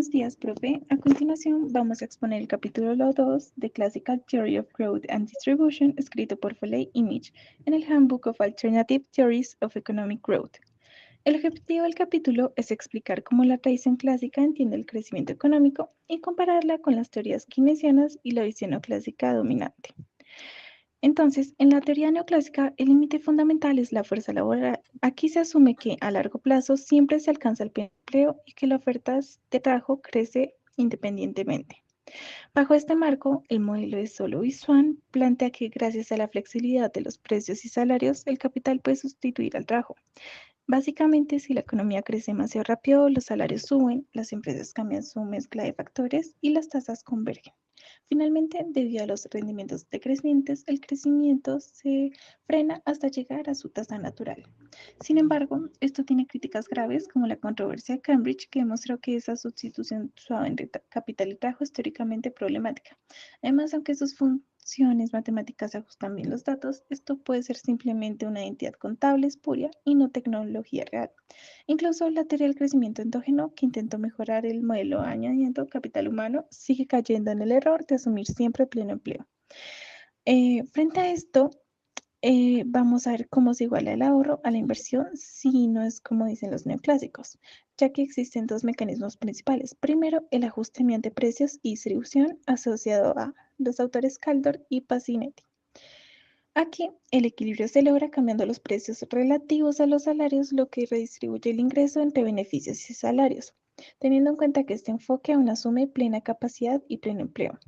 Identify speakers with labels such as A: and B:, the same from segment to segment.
A: Buenos días, profe. A continuación, vamos a exponer el capítulo 2 de Classical Theory of Growth and Distribution, escrito por Foley y Mitch en el Handbook of Alternative Theories of Economic Growth. El objetivo del capítulo es explicar cómo la tradición clásica entiende el crecimiento económico y compararla con las teorías keynesianas y la visión neoclásica dominante. Entonces, en la teoría neoclásica, el límite fundamental es la fuerza laboral. Aquí se asume que a largo plazo siempre se alcanza el empleo y que la oferta de trabajo crece independientemente. Bajo este marco, el modelo de Solow y Swan plantea que gracias a la flexibilidad de los precios y salarios, el capital puede sustituir al trabajo. Básicamente, si la economía crece demasiado rápido, los salarios suben, las empresas cambian su mezcla de factores y las tasas convergen. Finalmente, debido a los rendimientos decrecientes, el crecimiento se frena hasta llegar a su tasa natural. Sin embargo, esto tiene críticas graves como la controversia de Cambridge, que demostró que esa sustitución suave entre capital y trabajo es teóricamente problemática. Además, aunque sus funciones matemáticas ajustan bien los datos, esto puede ser simplemente una entidad contable espuria y no tecnología real. Incluso la teoría del crecimiento endógeno, que intentó mejorar el modelo añadiendo capital humano, sigue cayendo en el error de asumir siempre pleno empleo. Frente a esto, vamos a ver cómo se iguala el ahorro a la inversión si no es como dicen los neoclásicos, ya que existen dos mecanismos principales. Primero, el ajuste mediante precios y distribución asociado a los autores Caldor y Pacinetti. Aquí, el equilibrio se logra cambiando los precios relativos a los salarios, lo que redistribuye el ingreso entre beneficios y salarios, teniendo en cuenta que este enfoque aún asume plena capacidad y pleno empleo.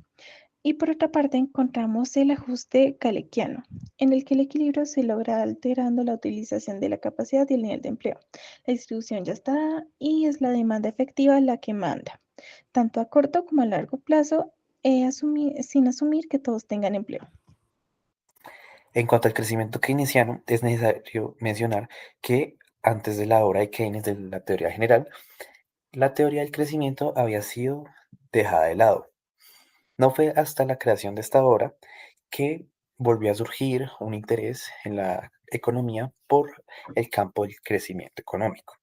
A: Y por otra parte, encontramos el ajuste galequiano, en el que el equilibrio se logra alterando la utilización de la capacidad y el nivel de empleo. La distribución ya está dada y es la demanda efectiva la que manda, tanto a corto como a largo plazo, sin asumir que todos tengan empleo.
B: En cuanto al crecimiento keynesiano, es necesario mencionar que antes de la obra de Keynes de la teoría general, la teoría del crecimiento había sido dejada de lado. No fue hasta la creación de esta obra que volvió a surgir un interés en la economía por el campo del crecimiento económico.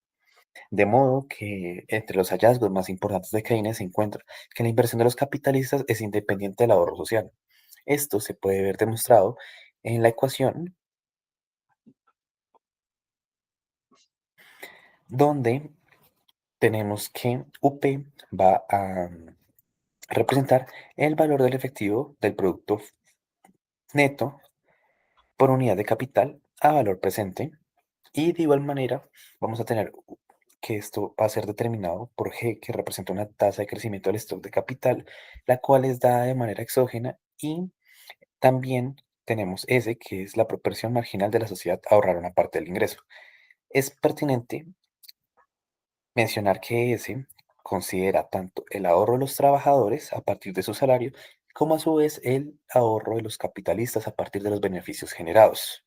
B: De modo que entre los hallazgos más importantes de Keynes se encuentra que la inversión de los capitalistas es independiente del ahorro social. Esto se puede ver demostrado en la ecuación donde tenemos que UP va a representar el valor del efectivo del producto neto por unidad de capital a valor presente. Y de igual manera vamos a tener que esto va a ser determinado por G, que representa una tasa de crecimiento del stock de capital, la cual es dada de manera exógena, y también tenemos S, que es la proporción marginal de la sociedad a ahorrar una parte del ingreso. Es pertinente mencionar que S considera tanto el ahorro de los trabajadores a partir de su salario, como a su vez el ahorro de los capitalistas a partir de los beneficios generados.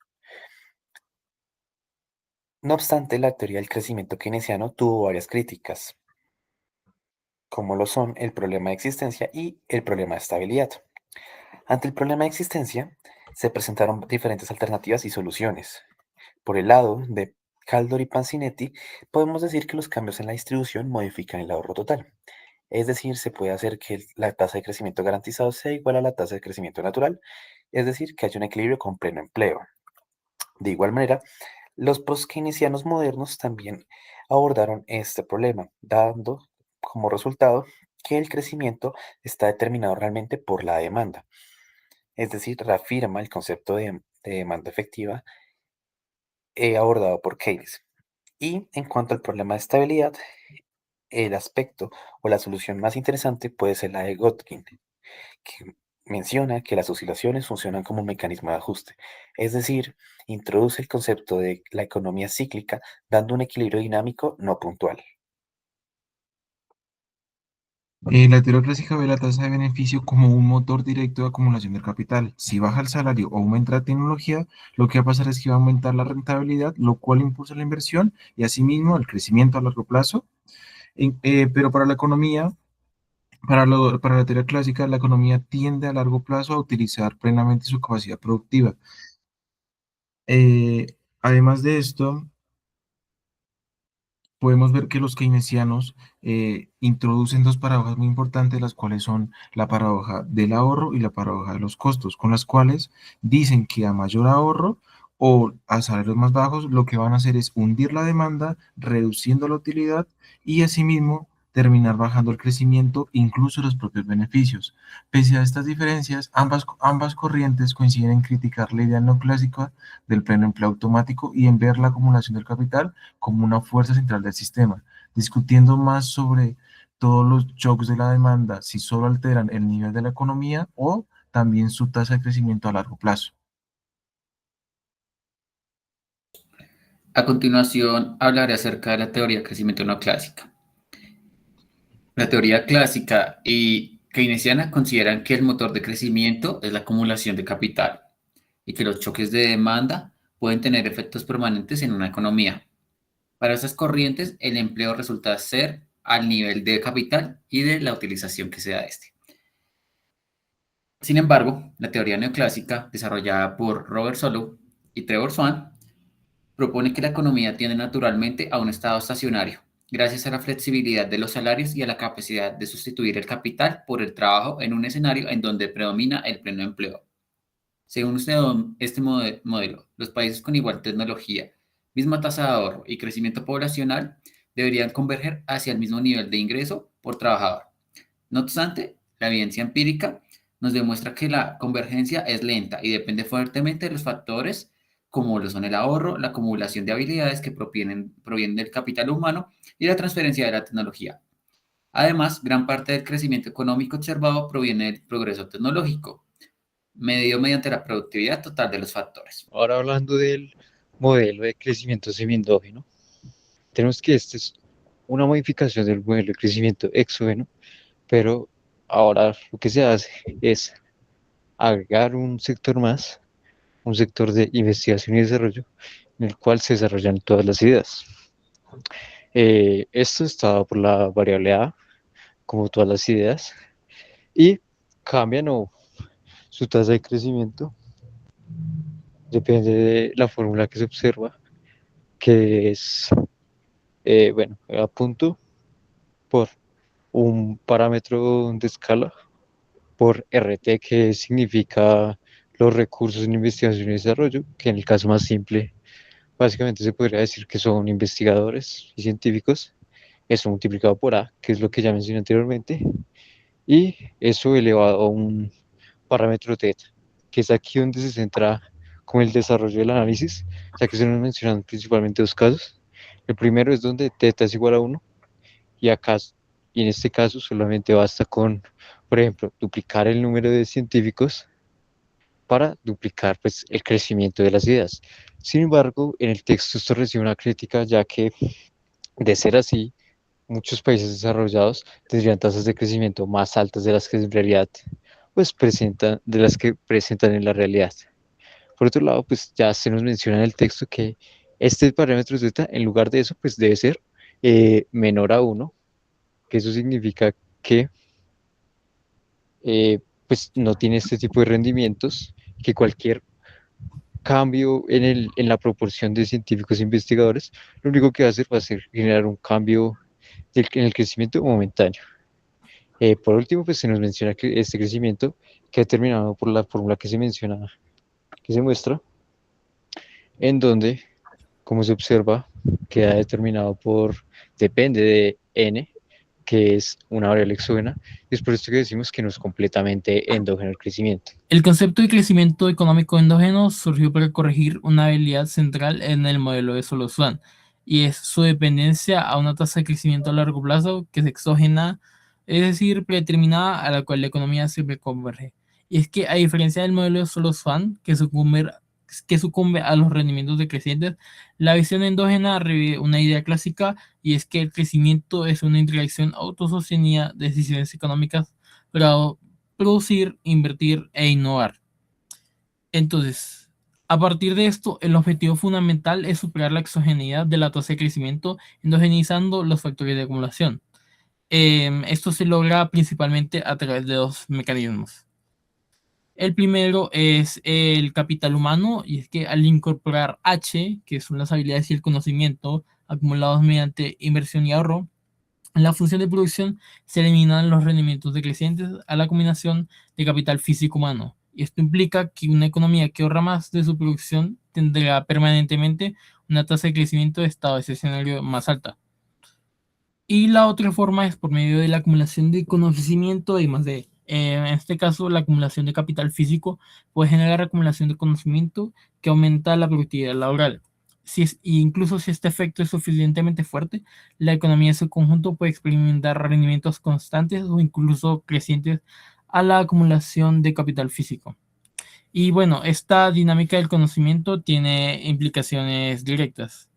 B: No obstante, la teoría del crecimiento keynesiano tuvo varias críticas, como lo son el problema de existencia y el problema de estabilidad. Ante el problema de existencia, se presentaron diferentes alternativas y soluciones. Por el lado de Caldor y Pancinetti, podemos decir que los cambios en la distribución modifican el ahorro total. Es decir, se puede hacer que la tasa de crecimiento garantizado sea igual a la tasa de crecimiento natural, es decir, que haya un equilibrio con pleno empleo. De igual manera, los post-keynesianos modernos también abordaron este problema, dando como resultado que el crecimiento está determinado realmente por la demanda, es decir, reafirma el concepto de demanda efectiva abordado por Keynes. Y en cuanto al problema de estabilidad, el aspecto o la solución más interesante puede ser la de Godkin, que menciona que las oscilaciones funcionan como un mecanismo de ajuste, es decir, introduce el concepto de la economía cíclica dando un equilibrio dinámico no puntual.
C: La teoría clásica ve la tasa de beneficio como un motor directo de acumulación del capital. Si baja el salario o aumenta la tecnología, lo que va a pasar es que va a aumentar la rentabilidad, lo cual impulsa la inversión y asimismo el crecimiento a largo plazo. Pero para la economía, para la teoría clásica, la economía tiende a largo plazo a utilizar plenamente su capacidad productiva. Además de esto, podemos ver que los keynesianos introducen dos paradojas muy importantes, las cuales son la paradoja del ahorro y la paradoja de los costos, con las cuales dicen que a mayor ahorro o a salarios más bajos, lo que van a hacer es hundir la demanda, reduciendo la utilidad y asimismo terminar bajando el crecimiento, incluso los propios beneficios. Pese a estas diferencias, ambas corrientes coinciden en criticar la idea neoclásica del pleno empleo automático y en ver la acumulación del capital como una fuerza central del sistema, discutiendo más sobre todos los shocks de la demanda, si solo alteran el nivel de la economía o también su tasa de crecimiento a largo plazo.
D: A continuación, hablaré acerca de la teoría de crecimiento neoclásica. La teoría clásica y keynesiana consideran que el motor de crecimiento es la acumulación de capital y que los choques de demanda pueden tener efectos permanentes en una economía. Para esas corrientes, el empleo resulta ser al nivel de capital y de la utilización que se da de este. Sin embargo, la teoría neoclásica, desarrollada por Robert Solow y Trevor Swan, propone que la economía tiende naturalmente a un estado estacionario, gracias a la flexibilidad de los salarios y a la capacidad de sustituir el capital por el trabajo en un escenario en donde predomina el pleno empleo. Según este modelo, los países con igual tecnología, misma tasa de ahorro y crecimiento poblacional deberían converger hacia el mismo nivel de ingreso por trabajador. No obstante, la evidencia empírica nos demuestra que la convergencia es lenta y depende fuertemente de los factores como lo son el ahorro, la acumulación de habilidades que provienen del capital humano y la transferencia de la tecnología. Además, gran parte del crecimiento económico observado proviene del progreso tecnológico, medido mediante la productividad total de los factores.
E: Ahora hablando del modelo de crecimiento semiendógeno, tenemos que este es una modificación del modelo de crecimiento exógeno, pero ahora lo que se hace es agregar un sector más, un sector de investigación y desarrollo, en el cual se desarrollan todas las ideas. Esto está dado por la variable A, como todas las ideas, y cambian su tasa de crecimiento, depende de la fórmula que se observa, que es, a punto por un parámetro de escala por RT, que significa los recursos en investigación y desarrollo, que en el caso más simple, básicamente se podría decir que son investigadores y científicos, eso multiplicado por A, que es lo que ya mencioné anteriormente, y eso elevado a un parámetro teta, que es aquí donde se centra con el desarrollo del análisis, ya que se nos mencionan principalmente dos casos. El primero es donde teta es igual a 1, y acá, y en este caso solamente basta con, por ejemplo, duplicar el número de científicos para duplicar pues, el crecimiento de las ideas. Sin embargo, en el texto esto recibe una crítica, ya que de ser así, muchos países desarrollados tendrían tasas de crecimiento más altas de las que en realidad pues presentan, de las que presentan en la realidad. Por otro lado, pues ya se nos menciona en el texto que este parámetro Z, en lugar de eso, pues debe ser menor a 1, que eso significa que pues no tiene este tipo de rendimientos, que cualquier cambio en la proporción de científicos e investigadores, lo único que va a hacer va a ser generar un cambio en el crecimiento momentáneo. Por último, pues se nos menciona que este crecimiento queda determinado por la fórmula que se menciona, que se muestra, en donde, como se observa, queda determinado depende de n, que es una variable exógena, y es por esto que decimos que no es completamente endógeno el crecimiento.
F: El concepto de crecimiento económico endógeno surgió para corregir una habilidad central en el modelo de Solow-Swan, y es su dependencia a una tasa de crecimiento a largo plazo que es exógena, es decir, predeterminada, a la cual la economía siempre converge. Y es que, a diferencia del modelo de Solow-Swan, que sucumbe a los rendimientos decrecientes, la visión endógena revive una idea clásica, y es que el crecimiento es una interacción autosostenida de decisiones económicas para producir, invertir e innovar. Entonces, a partir de esto, el objetivo fundamental es superar la exogeneidad de la tasa de crecimiento, endogenizando los factores de acumulación. Esto se logra principalmente a través de dos mecanismos. El primero es el capital humano, y es que al incorporar H, que son las habilidades y el conocimiento, acumulados mediante inversión y ahorro. En la función de producción se eliminan los rendimientos decrecientes a la combinación de capital físico humano. Y esto implica que una economía que ahorra más de su producción tendrá permanentemente una tasa de crecimiento de estado de ese escenario más alta. Y la otra forma es por medio de la acumulación de conocimiento y más de, en este caso, la acumulación de capital físico puede generar acumulación de conocimiento que aumenta la productividad laboral. Incluso si este efecto es suficientemente fuerte, la economía en su conjunto puede experimentar rendimientos constantes o incluso crecientes a la acumulación de capital físico. Y bueno, esta dinámica del conocimiento tiene implicaciones directas.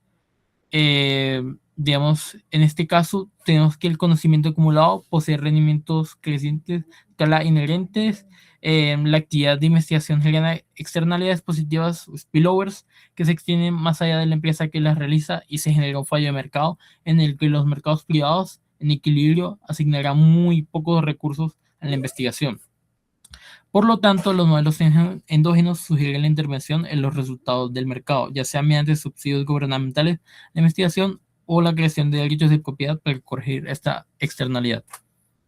F: Digamos, en este caso, tenemos que el conocimiento acumulado posee rendimientos crecientes, escala inherentes. La actividad de investigación genera externalidades positivas, spillovers, que se extienden más allá de la empresa que las realiza y se genera un fallo de mercado en el que los mercados privados, en equilibrio, asignarán muy pocos recursos a la investigación. Por lo tanto, los modelos endógenos sugieren la intervención en los resultados del mercado, ya sea mediante subsidios gubernamentales, la investigación o la creación de derechos de propiedad para corregir esta externalidad.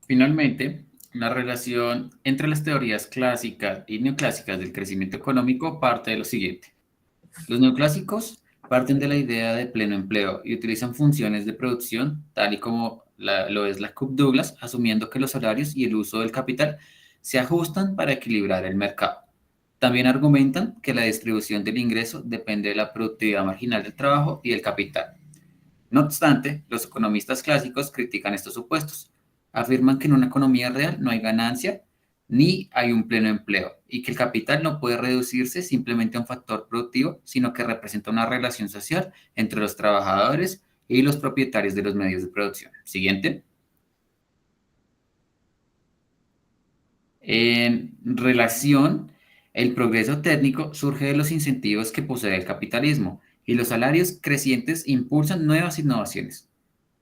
D: Finalmente, la relación entre las teorías clásicas y neoclásicas del crecimiento económico parte de lo siguiente. Los neoclásicos parten de la idea de pleno empleo y utilizan funciones de producción, tal y como lo es la Cobb-Douglas, asumiendo que los horarios y el uso del capital se ajustan para equilibrar el mercado. También argumentan que la distribución del ingreso depende de la productividad marginal del trabajo y del capital. No obstante, los economistas clásicos critican estos supuestos. Afirman que en una economía real no hay ganancia ni hay un pleno empleo y que el capital no puede reducirse simplemente a un factor productivo, sino que representa una relación social entre los trabajadores y los propietarios de los medios de producción. Siguiente. En relación, el progreso técnico surge de los incentivos que posee el capitalismo y los salarios crecientes impulsan nuevas innovaciones.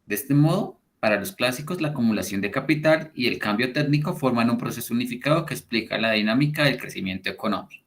D: De este modo, para los clásicos, la acumulación de capital y el cambio técnico forman un proceso unificado que explica la dinámica del crecimiento económico.